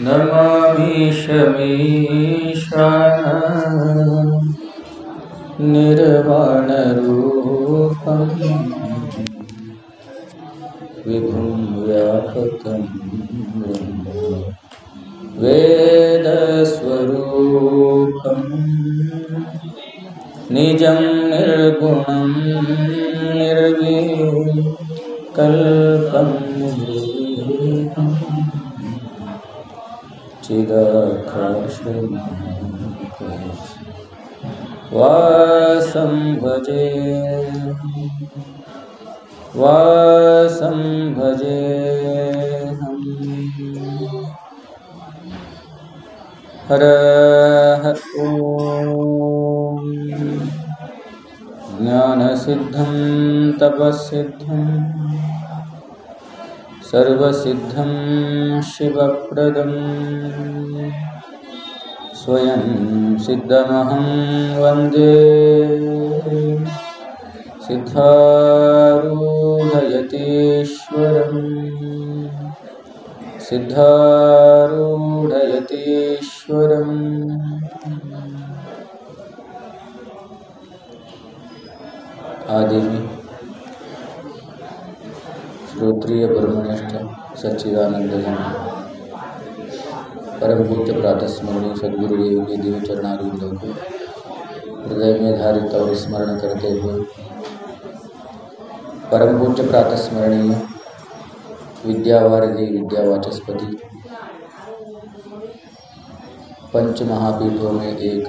नमामि शमीशानम् निर्वाणरूपम् विभुं व्यापकं ब्रह्म वेदस्वरूपम् निजं निर्गुणं निर्विकल्पं चिदाकाशं वासं भजेऽहम् हरः ॐ ज्ञानसिद्धं तपःसिद्धं सर्वसिद्धं शिवप्रदं स्वयं सिद्धमहं वन्दे सिद्धारूढयतीश्वरम् आदि में श्रोत्रिय ब्रह्मनिष्ठ सच्चिदानंद परम पूज्य प्रातः स्मरणीय सद्गुरुदेव के दिव्य चरणारविंदों को हृदय में धारित और स्मरण करते हुए परम पूज्य प्रातः स्मरणीय विद्यावारिधि विद्यावाचस्पति पंच महापीठों में एक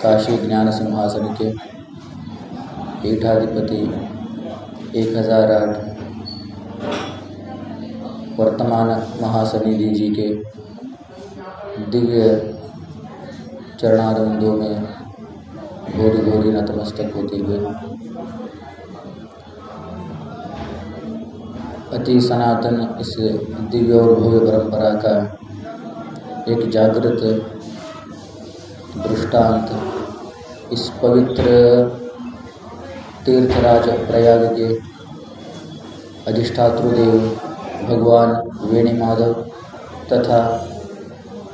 काशी ज्ञान सिंहासन के पीठाधिपति 1008 वर्तमान महासनिधि जी के दिव्य चरणारविंदों में घोरी घोरी नतमस्तक होते हुए अति सनातन इस दिव्य और भव्य परंपरा का एक जागृत दृष्टांत इस पवित्र तीर्थराज प्रयाग के अधिष्ठातृदेव भगवान वेणुमाधव तथा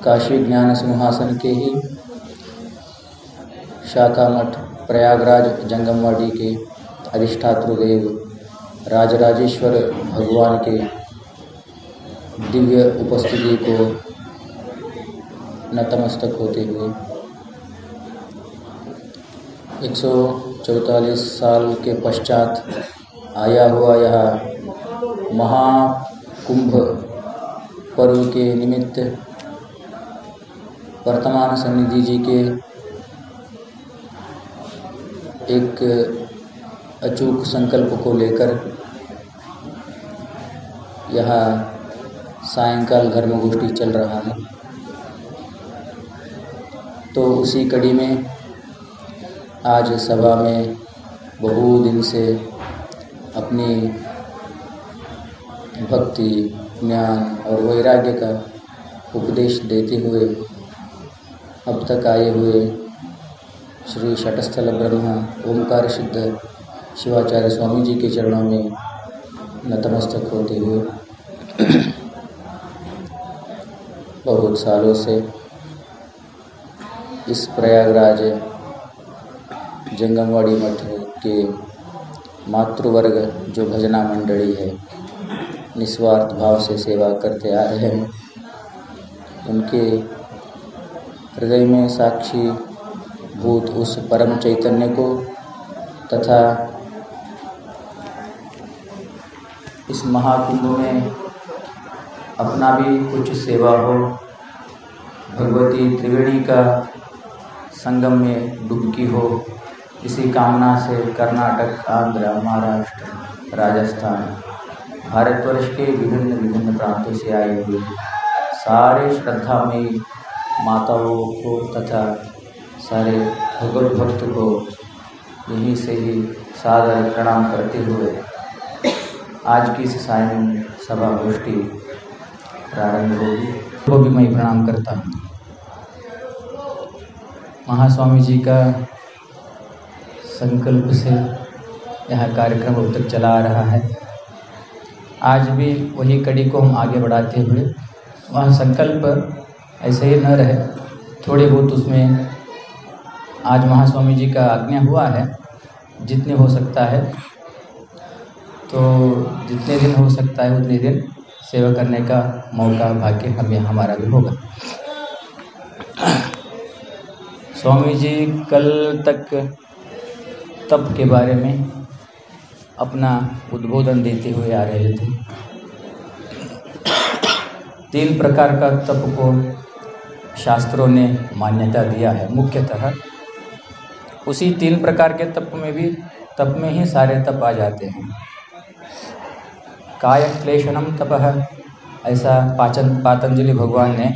काशी ज्ञान सिंहासन के ही शाखा मठ प्रयागराज जंगमवाड़ी के अधिष्ठातृदेव राजराजेश्वर भगवान के दिव्य उपस्थिति को नतमस्तक होते हुए 144 साल के पश्चात आया हुआ यह महाकुंभ पर्व के निमित्त वर्तमान सन्निधि जी के एक अचूक संकल्प को लेकर यहाँ सायंकाल धर्मगोष्ठी चल रहा है। तो उसी कड़ी में आज सभा में बहु दिन से अपनी भक्ति ज्ञान और वैराग्य का उपदेश देते हुए अब तक आए हुए श्री शटस्थल ब्रह्म ओमकार सिद्ध शिवाचार्य स्वामी जी के चरणों में नतमस्तक होते हुए बहुत सालों से इस प्रयागराज जंगमवाड़ी मठ के मातृवर्ग जो भजना मंडली है निस्वार्थ भाव से सेवा करते आ रहे हैं, उनके हृदय में साक्षी भूत उस परम चैतन्य को तथा इस महाकुंभ में अपना भी कुछ सेवा हो, भगवती त्रिवेणी का संगम में डुबकी हो, इसी कामना से कर्नाटक, आंध्र, महाराष्ट्र, राजस्थान, भारतवर्ष के विभिन्न विभिन्न प्रांतों से आए हुए सारे श्रद्धामयी माताओं को तथा सारे भगवत भक्त को यहीं से ही सादर प्रणाम करते हुए आज की इस सायं सभा गोष्ठी प्रारंभ होगी। वो भी मैं प्रणाम करता हूँ। महास्वामी जी का संकल्प से यह कार्यक्रम अब तक चला आ रहा है। आज भी वही कड़ी को हम आगे बढ़ाते हुए वह संकल्प ऐसे ही न रहे, थोड़े बहुत उसमें आज महास्वामी जी का आज्ञा हुआ है, जितने हो सकता है तो जितने दिन हो सकता है उतने दिन सेवा करने का मौका भाग्य हमें हमारा भी होगा। स्वामी जी कल तक तप के बारे में अपना उद्बोधन देते हुए आ रहे थे। 3 प्रकार का तप को शास्त्रों ने मान्यता दिया है। मुख्यतः उसी 3 प्रकार के तप में ही सारे तप आ जाते हैं। काय क्लेशनम तपः, ऐसा पातंजलि भगवान ने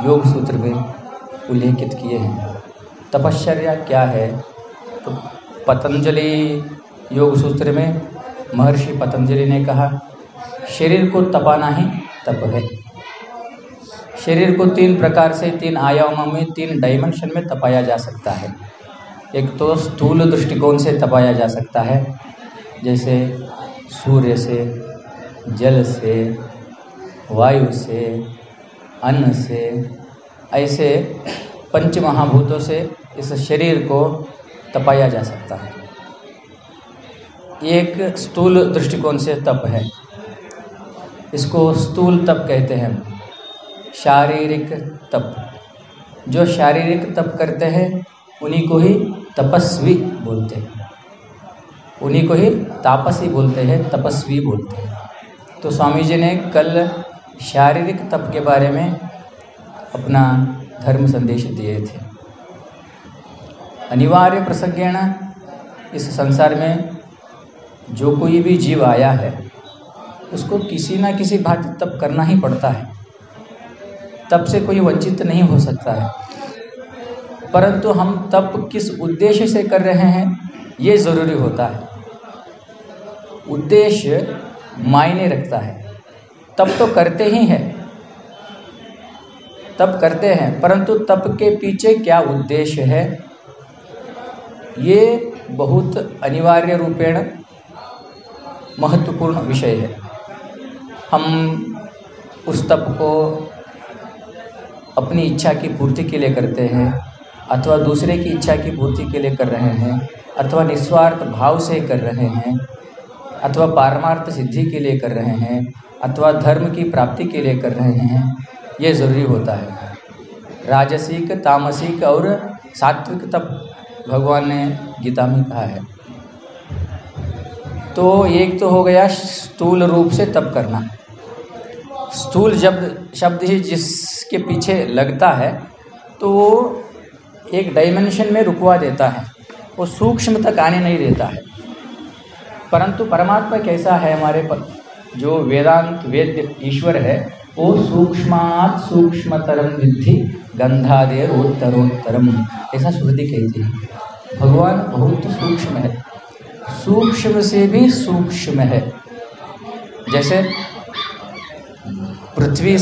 योग सूत्र में उल्लेखित किए हैं। तपश्चर्या क्या है? तो पतंजलि योग सूत्र में महर्षि पतंजलि ने कहा, शरीर को तपाना ही तप है। शरीर को 3 प्रकार से, 3 आयामों में, 3 डायमेंशन में तपाया जा सकता है। एक तो स्थूल दृष्टिकोण से तपाया जा सकता है, जैसे सूर्य से, जल से, वायु से, अन्न से, ऐसे 5 महाभूतों से इस शरीर को तपाया जा सकता है। एक स्थूल दृष्टिकोण से तप है, इसको स्थूल तप कहते हैं। शारीरिक तप, जो शारीरिक तप करते हैं उन्हीं को ही तपस्वी बोलते हैं, उन्हीं को ही तापसी बोलते हैं, तपस्वी बोलते हैं। तो स्वामी जी ने कल शारीरिक तप के बारे में अपना धर्म संदेश दिए थे। अनिवार्य प्रसंगेण इस संसार में जो कोई भी जीव आया है उसको किसी न किसी भांति तप करना ही पड़ता है। तप से कोई वंचित नहीं हो सकता है, परंतु हम तप किस उद्देश्य से कर रहे हैं ये ज़रूरी होता है। उद्देश्य मायने रखता है। तप तो करते ही हैं, तप करते हैं, परंतु तप के पीछे क्या उद्देश्य है ये बहुत अनिवार्य रूपेण महत्वपूर्ण विषय है। हम उस तप को अपनी इच्छा की पूर्ति के लिए करते हैं, अथवा दूसरे की इच्छा की पूर्ति के लिए कर रहे हैं, अथवा निस्वार्थ भाव से कर रहे हैं, अथवा पारमार्थ सिद्धि के लिए कर रहे हैं, अथवा धर्म की प्राप्ति के लिए कर रहे हैं, ये ज़रूरी होता है। राजसिक, तामसिक और सात्विक तप भगवान ने गीता में कहा है। तो एक तो हो गया स्थूल रूप से तप करना। स्थूल शब्द ही जिसके पीछे लगता है तो वो एक डायमेंशन में रुकवा देता है, वो सूक्ष्म तक आने नहीं देता है। परंतु परमात्मा कैसा है, हमारे जो वेदांत वेद्य ईश्वर है वो सूक्ष्मात् सूक्ष्मतरम विद्धि गंधादेरोत्तरोत्तरम, ऐसा श्रुति कहती है। भगवान बहुत सूक्ष्म है, सूक्ष्म से भी सूक्ष्म है। जैसे पृथ्वी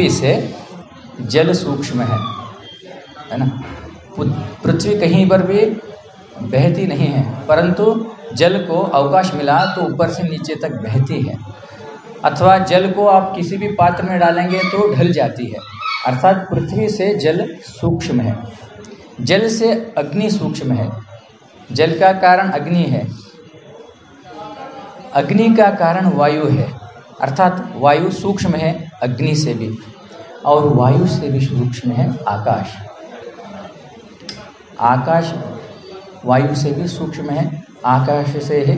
से जल सूक्ष्म है ना। पृथ्वी कहीं पर भी बहती नहीं है, परंतु जल को अवकाश मिला तो ऊपर से नीचे तक बहती है। अथवा जल को आप किसी भी पात्र में डालेंगे तो ढल जाती है। अर्थात पृथ्वी से जल सूक्ष्म है, जल से अग्नि सूक्ष्म है, जल का कारण अग्नि है, अग्नि का कारण वायु है। अर्थात वायु सूक्ष्म है अग्नि से भी, और वायु से भी सूक्ष्म है आकाश। आकाश वायु से भी सूक्ष्म है, आकाश से है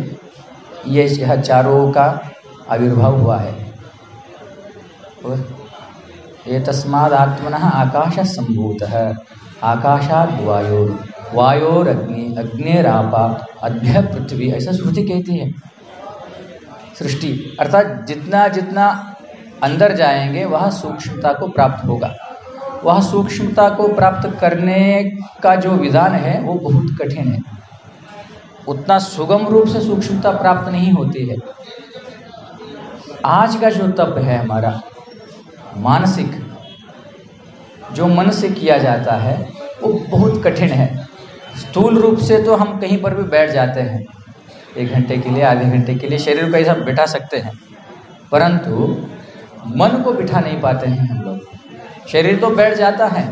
यह चारों का आविर्भाव हुआ है। और ये तस्माद् आत्मनः आकाश संभूतः आकाशाद् वायोरग्नि अग्निरापा अद्य पृथ्वी, ऐसा श्रुति कहती है। सृष्टि अर्थात जितना जितना अंदर जाएंगे वह सूक्ष्मता को प्राप्त होगा। वह सूक्ष्मता को प्राप्त करने का जो विधान है वो बहुत कठिन है, उतना सुगम रूप से सूक्ष्मता प्राप्त नहीं होती है। आज का जो तप है हमारा मानसिक, जो मन से किया जाता है वो बहुत कठिन है। स्थूल रूप से तो हम कहीं पर भी बैठ जाते हैं, 1 घंटे के लिए, आधे घंटे के लिए शरीर को ऐसा बैठा सकते हैं, परंतु मन को बिठा नहीं पाते हैं हम लोग। शरीर तो बैठ जाता है,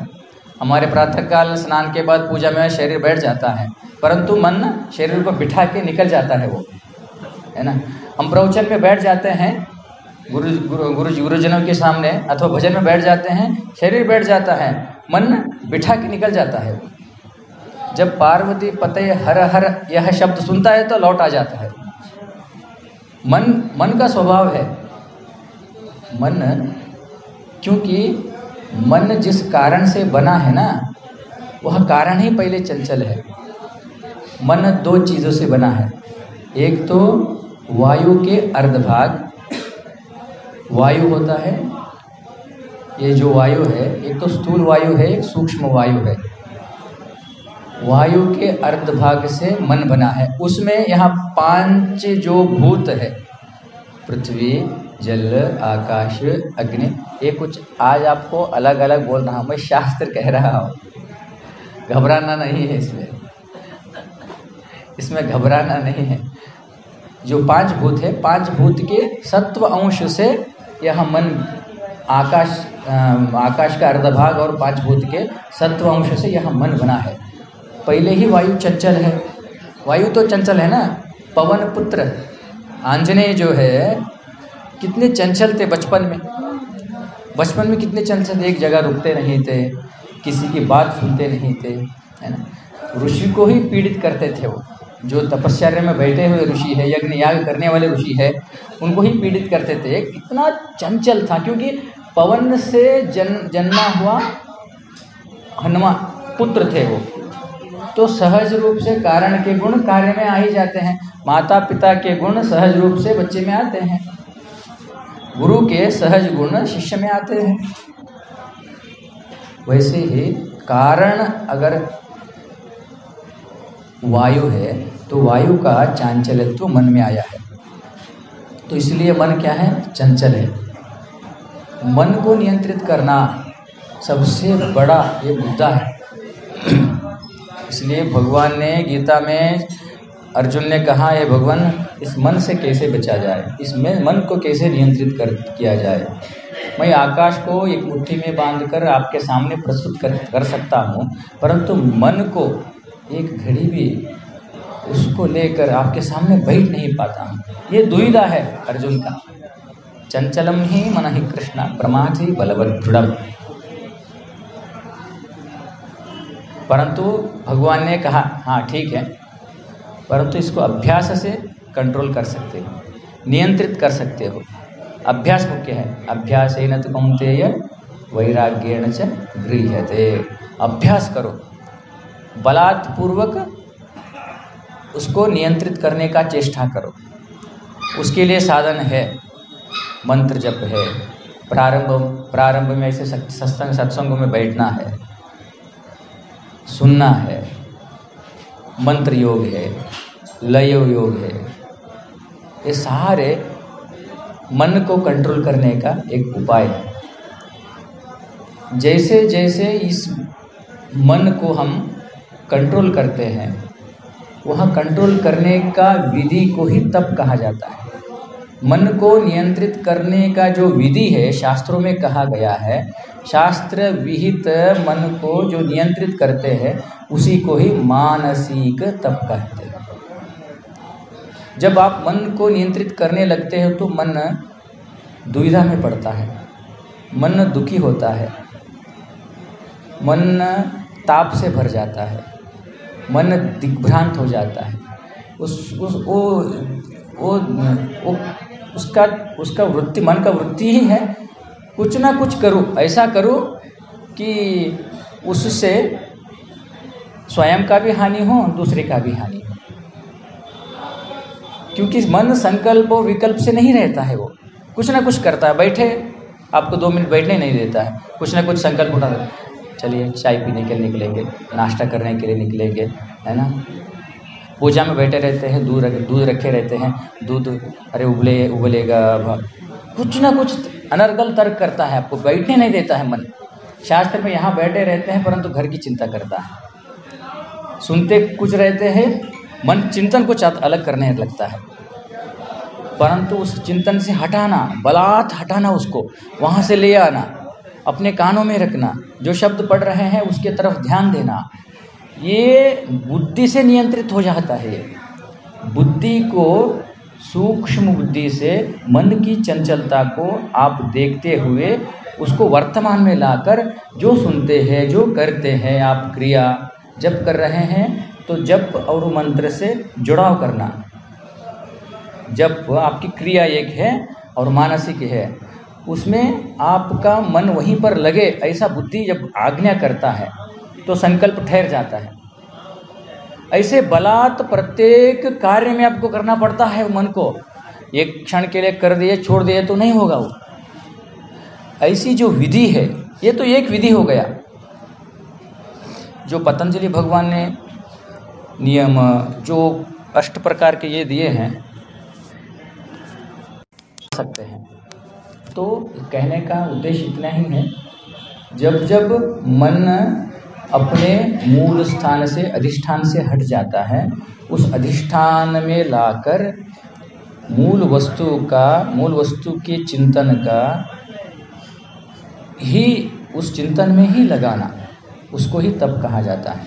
हमारे प्रातःकाल स्नान के बाद पूजा में शरीर बैठ जाता है, परंतु मन शरीर को बिठा के निकल जाता है वो, है ना। हम प्रवचन में बैठ जाते हैं, गुरुजनों के सामने अथवा भजन में बैठ जाते हैं, शरीर बैठ जाता है, मन बिठा के निकल जाता है। जब पार्वती पते हर हर यह शब्द सुनता है तो लौट आ जाता है। मन का स्वभाव है। मन, क्योंकि मन जिस कारण से बना है ना, वह कारण ही पहले चंचल है। मन दो चीज़ों से बना है। एक तो वायु के अर्धभाग, वायु होता है, ये जो वायु है, एक तो स्थूल वायु है, एक सूक्ष्म वायु है। वायु के अर्धभाग से मन बना है। उसमें यहाँ 5 जो भूत है, पृथ्वी, जल, आकाश, अग्नि, ये कुछ आज आपको अलग अलग बोल रहा हूँ, मैं शास्त्र कह रहा हूँ, घबराना नहीं है इसमें घबराना नहीं है। जो 5 भूत है, 5 भूत के सत्व अंश से यह मन, आकाश का अर्धभाग और 5 भूत के सत्व अंश से यह मन बना है। पहले ही वायु चंचल है। वायु तो चंचल है ना। पवन पुत्र आंजनेय जो है, कितने चंचल थे बचपन में कितने चंचल थे, एक जगह रुकते नहीं थे, किसी की बात सुनते नहीं थे, है ना। ऋषि को ही पीड़ित करते थे वो, जो तपस्या में बैठे हुए ऋषि है, यज्ञ याग करने वाले ऋषि है, उनको ही पीड़ित करते थे। कितना चंचल था, क्योंकि पवन से जन्मा हुआ हनुमान पुत्र थे वो, तो सहज रूप से कारण के गुण कार्य में आ ही जाते हैं। माता पिता के गुण सहज रूप से बच्चे में आते हैं, गुरु के सहज गुण शिष्य में आते हैं। वैसे ही कारण अगर वायु है तो वायु का चांचल्यत्व तो मन में आया है, तो इसलिए मन क्या है, चंचल है। मन को नियंत्रित करना सबसे बड़ा ये मुद्दा है। इसलिए भगवान ने गीता में, अर्जुन ने कहा, ये भगवान, इस मन से कैसे बचा जाए, इसमें मन को कैसे नियंत्रित किया जाए। मैं आकाश को एक मुट्ठी में बांधकर आपके सामने प्रस्तुत कर सकता हूँ, परंतु मन को एक घड़ी भी उसको लेकर आपके सामने बैठ नहीं पाता हूँ। ये दुविधा है अर्जुन का। चंचलम ही मन ही कृष्ण प्रमाथि बलवद दृढ़। परंतु भगवान ने कहा, हाँ ठीक है, परंतु इसको अभ्यास से कंट्रोल कर सकते हो, नियंत्रित कर सकते हो। अभ्यास मुख्य है। अभ्यासेन तु कौन्तेय वैराग्येण च गृह्यते। अभ्यास करो, बलात्पूर्वक उसको नियंत्रित करने का चेष्टा करो। उसके लिए साधन है, मंत्र जप है, प्रारंभ में ऐसे सत्संगों में बैठना है, सुनना है, मंत्र योग है, लय योग है। ये सारे मन को कंट्रोल करने का एक उपाय है। जैसे जैसे इस मन को हम कंट्रोल करते हैं, वह कंट्रोल करने का विधि को ही तप कहा जाता है। मन को नियंत्रित करने का जो विधि है, शास्त्रों में कहा गया है, शास्त्र विहित मन को जो नियंत्रित करते हैं, उसी को ही मानसिक तप कहते हैं। जब आप मन को नियंत्रित करने लगते हो तो मन दुविधा में पड़ता है, मन दुखी होता है, मन ताप से भर जाता है, मन दिग्भ्रांत हो जाता है। उसका वृत्ति, मन का वृत्ति ही है, कुछ ना कुछ करूँ, ऐसा करूँ कि उससे स्वयं का भी हानि हो, दूसरे का भी हानि हो। क्योंकि मन संकल्प और विकल्प से नहीं रहता है, वो कुछ ना कुछ करता है। बैठे, आपको 2 मिनट बैठने नहीं देता है, कुछ ना कुछ संकल्प उठा देता है, चलिए चाय पीने के लिए निकलेंगे, नाश्ता करने के लिए निकलेंगे, है ना। पूजा में बैठे रहते हैं, दूध रखे रहते हैं, दूध अरे उबलेगा, कुछ ना कुछ अनर्गल तर्क करता है, आपको बैठने नहीं देता है मन। शास्त्र में यहाँ बैठे रहते हैं, परंतु घर की चिंता करता है। सुनते कुछ रहते हैं, मन चिंतन कुछ अलग करने लगता है। परंतु उस चिंतन से हटाना, बलात् हटाना, उसको वहाँ से ले आना, अपने कानों में रखना, जो शब्द पढ़ रहे हैं उसके तरफ ध्यान देना, ये बुद्धि से नियंत्रित हो जाता है। बुद्धि को, सूक्ष्म बुद्धि से मन की चंचलता को आप देखते हुए उसको वर्तमान में लाकर जो सुनते हैं, जो करते हैं, आप क्रिया जब कर रहे हैं तो जप और मंत्र से जुड़ाव करना। जप आपकी क्रिया एक है और मानसिक है, उसमें आपका मन वहीं पर लगे, ऐसा बुद्धि जब आज्ञा करता है तो संकल्प ठहर जाता है। ऐसे बलात् प्रत्येक कार्य में आपको करना पड़ता है मन को। एक क्षण के लिए कर दिए छोड़ दिए तो नहीं होगा वो। ऐसी जो विधि है, ये तो एक विधि हो गया जो पतंजलि भगवान ने नियम, जो 8 प्रकार के ये दिए हैं सकते हैं। तो कहने का उद्देश्य इतना ही है, जब जब मन अपने मूल स्थान से, अधिष्ठान से हट जाता है, उस अधिष्ठान में लाकर मूल वस्तु के चिंतन का ही, उस चिंतन में ही लगाना, उसको ही तप कहा जाता है।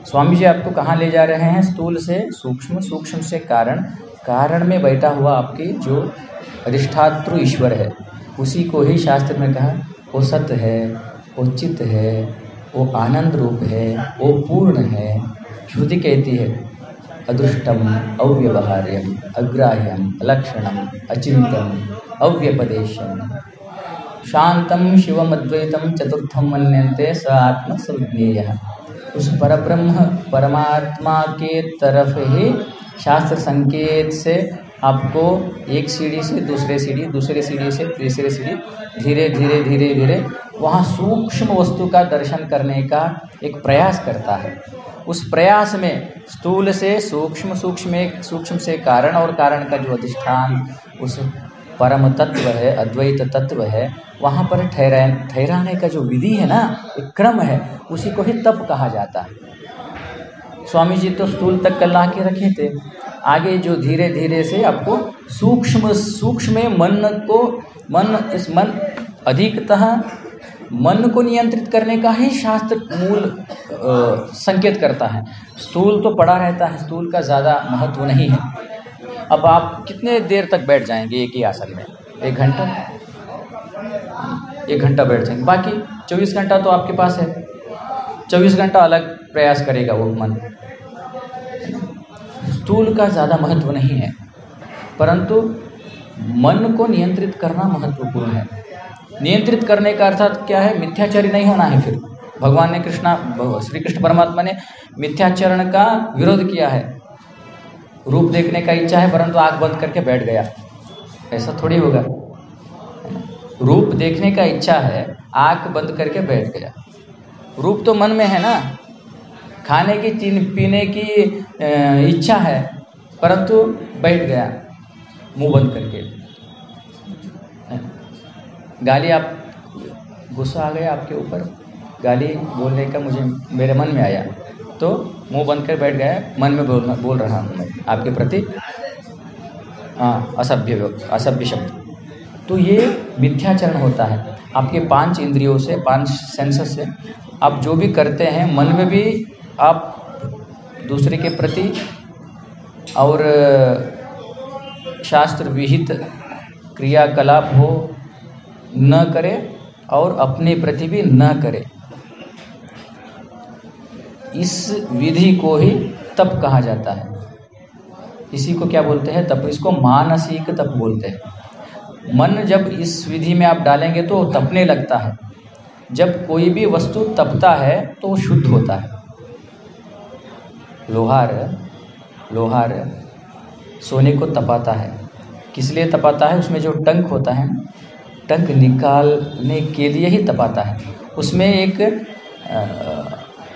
स्वामी जी आपको कहाँ ले जा रहे हैं? स्थूल से सूक्ष्म, सूक्ष्म से कारण, कारण में बैठा हुआ आपकी जो अधिष्ठातृ ईश्वर है, उसी को ही शास्त्र में कहा वो सत्य है, वो चित्त है, वो आनंद रूप है, वो पूर्ण है। श्रुति कहती है अदृष्टम अव्यवहार्यम अग्राह्यम अलक्षणम अचिंतम अव्यपदेशम शांतम शिवम अद्वैतम चतुर्थम मन्यन्ते स आत्म संज्ञेयः। उस परब्रह्म परमात्मा के तरफ ही शास्त्र संकेत से आपको एक सीढ़ी से दूसरे सीढ़ी, दूसरे सीढ़ी से तीसरे सीढ़ी, धीरे धीरे धीरे धीरे वहाँ सूक्ष्म वस्तु का दर्शन करने का एक प्रयास करता है। उस प्रयास में स्थूल से सूक्ष्म, सूक्ष्म से कारण, और कारण का जो अधिष्ठान उस परम तत्व है, अद्वैत तत्व है, वहाँ पर ठहराने का जो विधि है ना, एक क्रम है, उसी को ही तप कहा जाता है। स्वामी जी तो स्थूल तक कल ला के रखे थे, आगे जो धीरे धीरे से आपको सूक्ष्म में मन अधिकतः मन को नियंत्रित करने का ही शास्त्र मूल संकेत करता है। स्थूल तो पड़ा रहता है, स्थूल का ज़्यादा महत्व नहीं है। अब आप कितने देर तक बैठ जाएंगे एक ही आसन में? 1 घंटा, 1 घंटा बैठ जाएंगे, बाकी 24 घंटा तो आपके पास है। 24 घंटा अलग प्रयास करेगा वो मन। स्थूल का ज़्यादा महत्व नहीं है, परंतु मन को नियंत्रित करना महत्वपूर्ण है। नियंत्रित करने का अर्थात क्या है? मिथ्याचारी नहीं होना है। फिर भगवान ने श्री कृष्ण परमात्मा ने मिथ्याचरण का विरोध किया है। रूप देखने का इच्छा है परंतु आँख बंद करके बैठ गया, ऐसा थोड़ी होगा। रूप देखने का इच्छा है, आँख बंद करके बैठ गया। रूप तो मन में है ना, खाने की पीने की इच्छा है परंतु बैठ गया मुंह बंद करके। गाली, आप गुस्सा आ गया आपके ऊपर, गाली बोलने का मेरे मन में आया तो मुंह बंद कर बैठ गया, मन में बोल रहा हूँ मैं आपके प्रति असभ्य शब्द। तो ये मिथ्याचरण होता है। आपके 5 इंद्रियों से, 5 सेंसेस से आप जो भी करते हैं, मन में भी आप दूसरे के प्रति और शास्त्र विहित क्रियाकलाप हो न करे और अपने प्रति भी न करे। इस विधि को ही तप कहा जाता है। इसी को क्या बोलते हैं? तप। इसको मानसिक तप बोलते हैं। मन जब इस विधि में आप डालेंगे तो तपने लगता है। जब कोई भी वस्तु तपता है तो वो शुद्ध होता है। लोहार सोने को तपाता है। किस लिए तपाता है? उसमें जो टंक होता है, टंक निकालने के लिए ही तपाता है। उसमें एक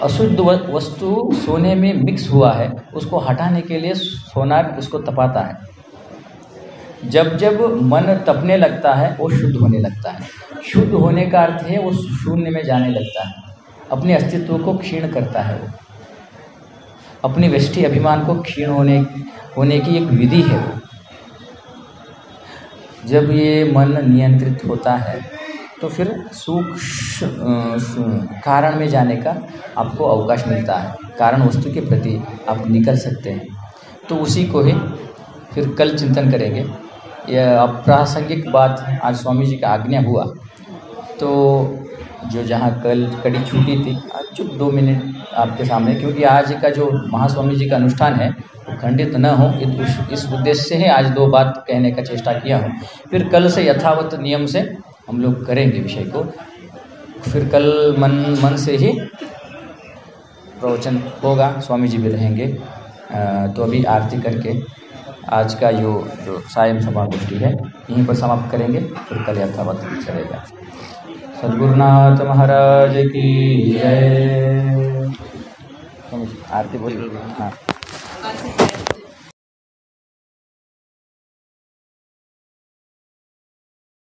अशुद्ध वस्तु सोने में मिक्स हुआ है, उसको हटाने के लिए सोनार उसको तपाता है। जब जब मन तपने लगता है वो शुद्ध होने लगता है। शुद्ध होने का अर्थ है वो शून्य में जाने लगता है, अपने अस्तित्व को क्षीण करता है। वो अपनी व्यष्टि अभिमान को क्षीण होने की एक विधि है। वो जब ये मन नियंत्रित होता है तो फिर कारण में जाने का आपको अवकाश मिलता है, कारण वस्तु के प्रति आप निकल सकते हैं। तो उसी को ही फिर कल चिंतन करेंगे। यह अप्रासंगिक बात आज स्वामी जी का आज्ञा हुआ तो जो जहाँ कल कड़ी छूटी थी, आज जो 2 मिनट आपके सामने, क्योंकि आज का जो महास्वामी जी का अनुष्ठान है वो खंडित न हो, इस उद्देश्य से ही आज 2 बात कहने का चेष्टा किया हूँ। फिर कल से यथावत नियम से हम लोग करेंगे विषय को। फिर कल मन से ही प्रवचन होगा, स्वामी जी भी रहेंगे। तो अभी आरती करके आज का जो सायं सभा गोष्ठी है यहीं पर समाप्त करेंगे, फिर कल यथावत चलेगा। सद्गुरुनाथ महाराज की जय। आरती बोलिए। हाँ।